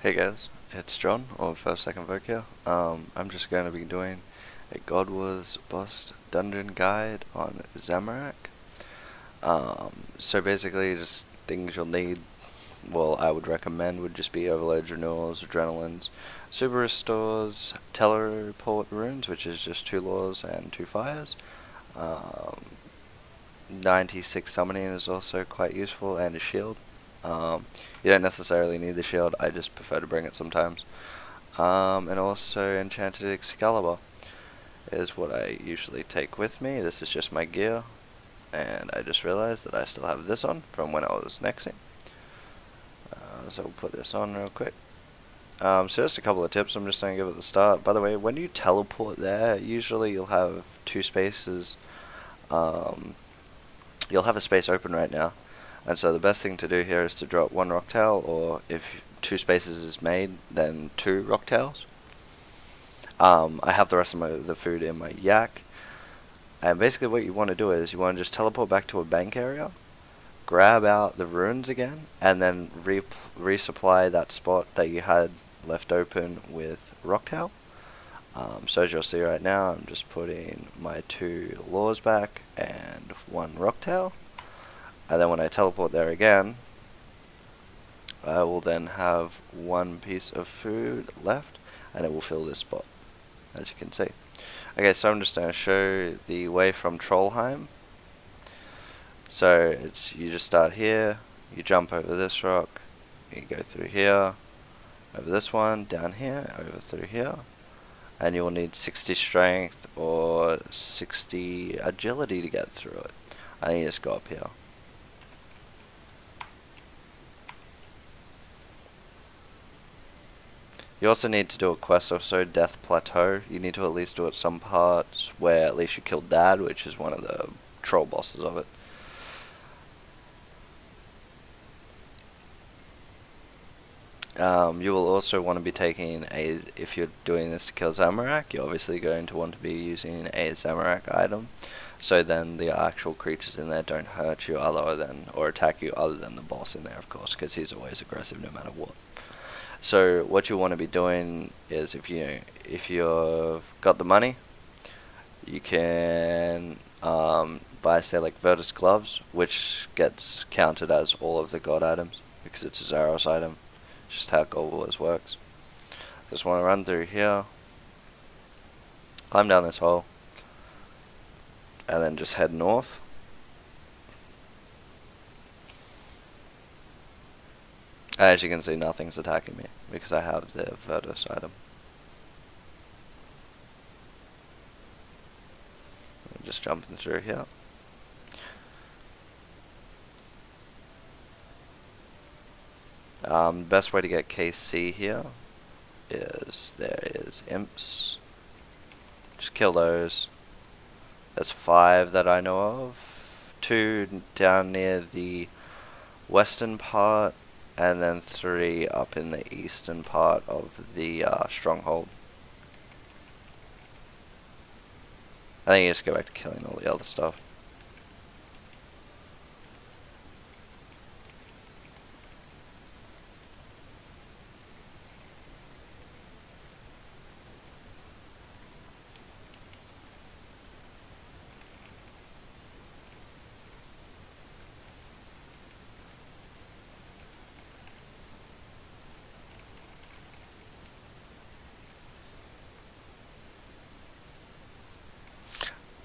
Hey guys, it's John, or First Second Vogue here. I'm just going to be doing a God Wars Bust Dungeon Guide on Zamorak. So basically just things you'll need, well I would recommend would just be Overload Renewals, Adrenalines, Super Restores, Teleport Runes, which is just 2 Laws and 2 Fires. Um, 96 Summoning is also quite useful, and a Shield. You don't necessarily need the shield, I just prefer to bring it sometimes. And also Enchanted Excalibur is what I usually take with me. This is just my gear, and I just realized that I still have this on from when I was nexing. So we'll put this on real quick. So just a couple of tips I'm just going to give at the start. By the way, when you teleport there, usually you'll have 2 spaces. You'll have a space open right now. And so the best thing to do here is to drop 1 rock tail, or if 2 spaces is made, then 2 rock tails. I have the rest of the food in my yak. And basically what you want to do is you want to just teleport back to a bank area, grab out the runes again, and then resupply that spot that you had left open with rock tail. So as you'll see right now, I'm just putting my 2 laws back and 1 rock tail. And then when I teleport there again, I will then have 1 piece of food left, and it will fill this spot, as you can see. Okay, so I'm just going to show the way from Trollheim. So you just start here, you jump over this rock, you go through here, over this one, down here, over through here, and you will need 60 strength or 60 agility to get through it. And then you just go up here. You also need to do a quest also, Death Plateau. You need to at least do it some parts where at least you killed Dad, which is one of the troll bosses of it. You will also want to be taking if you're doing this to kill Zamorak, you're obviously going to want to be using a Zamorak item. So then the actual creatures in there don't hurt you or attack you other than the boss in there, of course, because he's always aggressive no matter what. So what you want to be doing is if you've got the money, you can buy, say, like Virtus gloves, which gets counted as all of the god items because it's a Zaros item. It's just how God Wars works. Just want to run through here, climb down this hole, and then just head north. As you can see, nothing's attacking me because I have the Virtus item. I'm just jumping through here. Best way to get KC here is there is imps. Just kill those. There's 5 that I know of. 2 down near the western part, and then 3 up in the eastern part of the stronghold. I think you just go back to killing all the other stuff.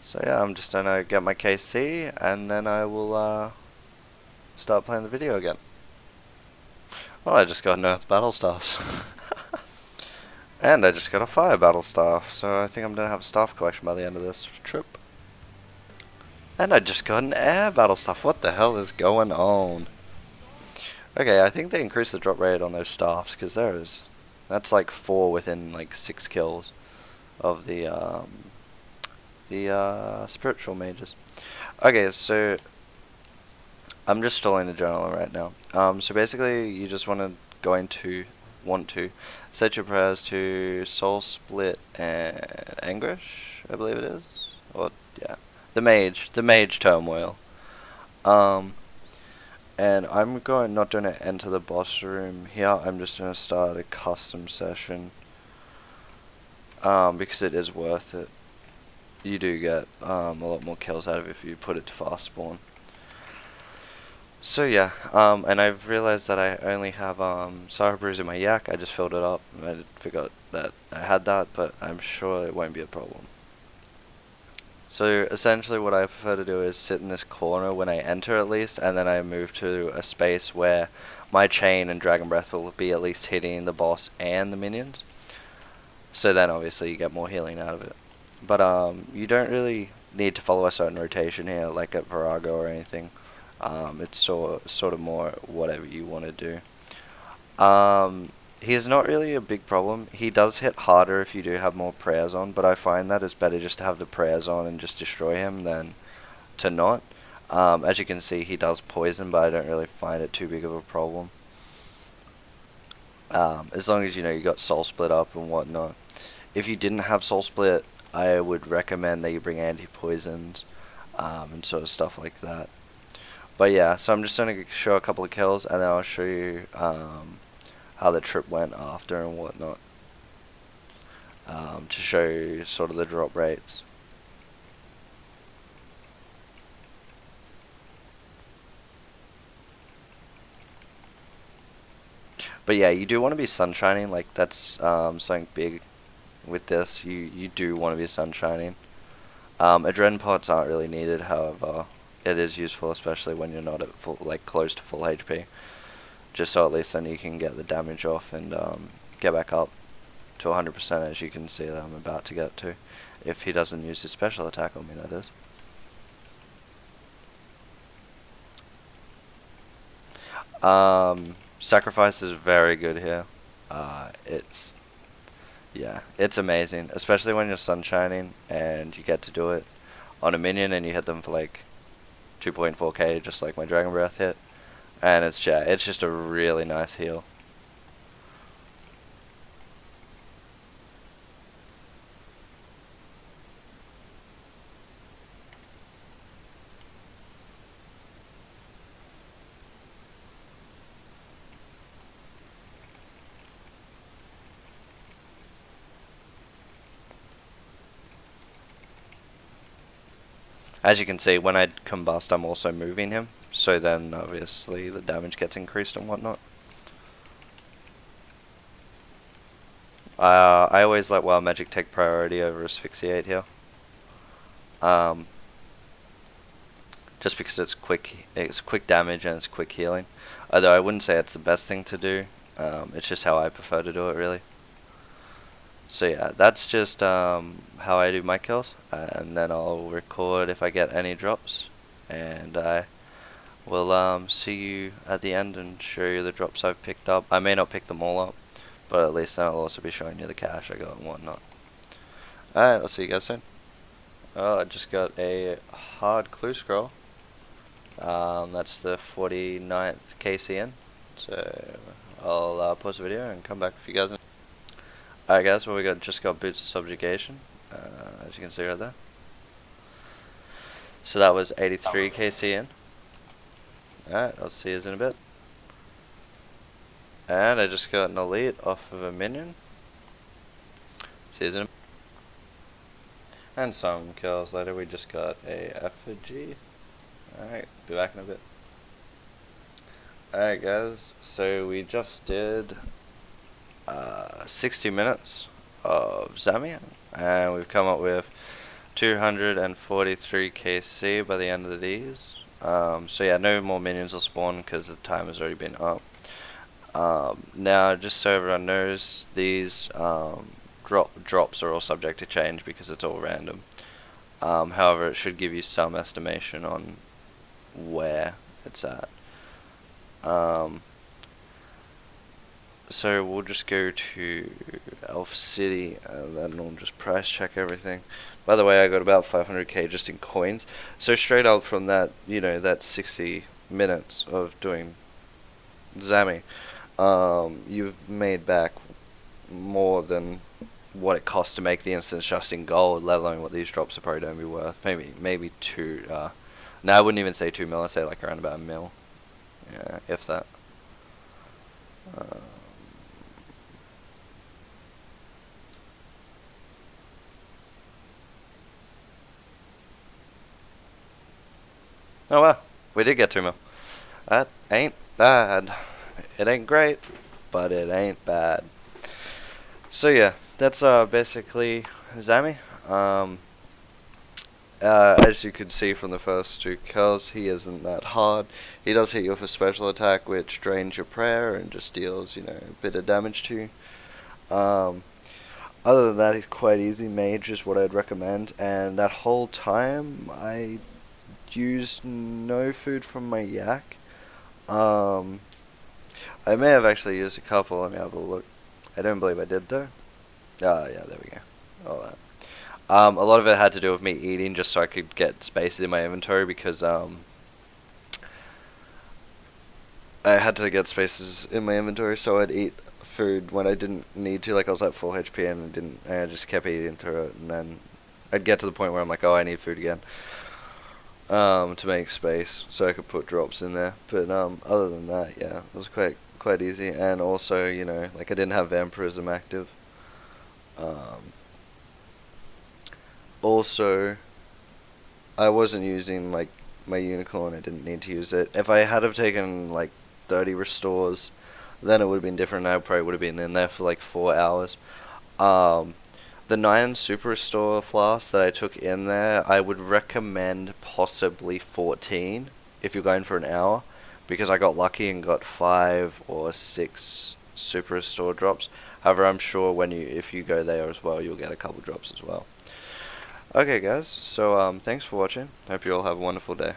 So yeah, I'm just gonna get my KC, and then I will start playing the video again. Well, I just got an Earth Battle Staff. And I just got a Fire Battle Staff, so I think I'm gonna have a staff collection by the end of this trip. And I just got an Air Battle Staff. What the hell is going on? Okay, I think they increased the drop rate on those staffs, because that's like 4 within like 6 kills of the spiritual mages. Okay, so I'm just stalling the journal right now. So basically, you just want to set your prayers to Soul Split and Anguish, I believe it is. Or yeah, the Mage Turmoil. And I'm not going to enter the boss room here. I'm just going to start a custom session. Because it is worth it. You do get a lot more kills out of it if you put it to fast spawn. So yeah, and I've realized that I only have Sour Brews in my yak. I just filled it up. I forgot that I had that, but I'm sure it won't be a problem. So essentially what I prefer to do is sit in this corner when I enter at least, and then I move to a space where my chain and Dragon Breath will be at least hitting the boss and the minions. So then obviously you get more healing out of it. But you don't really need to follow a certain rotation here like at Virago or anything. It's sort of more whatever you want to do. He's not really a big problem. He does hit harder if you do have more prayers on, but I find that it's better just to have the prayers on and just destroy him than to not. As you can see, he does poison, but I don't really find it too big of a problem. As long as you know you got soul split up and whatnot. If you didn't have soul split, I would recommend that you bring anti-poisons and sort of stuff like that. But yeah, so I'm just going to show a couple of kills, and then I'll show you how the trip went after and whatnot, to show you sort of the drop rates. But yeah, you do want to be sunshining, like that's something big with this. You do want to be sunshining. Adrenaline pots aren't really needed, however, it is useful, especially when you're not at full, like close to full HP. Just so at least then you can get the damage off and get back up to 100%, as you can see that I'm about to get to. If he doesn't use his special attack on me, that is. Sacrifice is very good here. It's amazing, especially when you're sunshining and you get to do it on a minion and you hit them for like 2.4k, just like my Dragon Breath hit. And it's just a really nice heal. As you can see, when I combust, I'm also moving him, so then obviously the damage gets increased and whatnot. I always let Wild Magic take priority over Asphyxiate here. Just because it's quick damage and it's quick healing. Although I wouldn't say it's the best thing to do. It's just how I prefer to do it, really. So yeah, that's just how I do my kills, and then I'll record if I get any drops, and I will see you at the end and show you the drops I've picked up. I may not pick them all up, but at least then I'll also be showing you the cash I got and whatnot. Alright, I'll see you guys soon. Oh, I just got a hard clue scroll. That's the 49th KCN, so I'll pause the video and come back with you guys. Alright guys, well just got Boots of Subjugation, as you can see right there. So that was 83 KCN. Alright, I'll see you in a bit. And I just got an elite off of a minion. See you in a bit. And some kills later, we just got a effigy. Alright, be back in a bit. Alright guys, so we just did 60 minutes of zammy, and we've come up with 243 KC by the end of these. So yeah, no more minions will spawn because the time has already been up. Now, just so everyone knows, these drops are all subject to change because it's all random. However, it should give you some estimation on where it's at. So we'll just go to Elf City and then we'll just price check everything. By the way, I got about 500k just in coins. So straight up from that, that 60 minutes of doing zammy, you've made back more than what it costs to make the instance just in gold, let alone what these drops are probably going to be worth. Maybe two. No, I wouldn't even say 2 mil. I'd say like around about a mil. Yeah, if that. Oh well, we did get 2 mil. That ain't bad. It ain't great, but it ain't bad. So yeah, that's basically Zammy. As you can see from the first 2 kills, he isn't that hard. He does hit you with a special attack, which drains your prayer and just deals, a bit of damage to you. Other than that, he's quite easy. Mage is what I'd recommend. And that whole time, I used no food from my yak. I may have actually used a couple. Let me have a look. I don't believe I did though. Yeah, there we go. All that. A lot of it had to do with me eating just so I could get spaces in my inventory because I had to get spaces in my inventory so I'd eat food when I didn't need to. Like I was at full HP and I just kept eating through it, and then I'd get to the point where I'm like, oh, I need food again. To make space so I could put drops in there. But other than that, yeah, it was quite easy. And also, like I didn't have vampirism active. Also, I wasn't using like my unicorn. I didn't need to use it. If I had have taken like 30 restores, then it would have been different. I probably would have been in there for like 4 hours. The 9 super restore flasks that I took in there, I would recommend possibly 14 if you're going for an hour, because I got lucky and got 5 or 6 super restore drops. However, I'm sure if you go there as well, you'll get a couple drops as well. Okay guys, so thanks for watching. Hope you all have a wonderful day.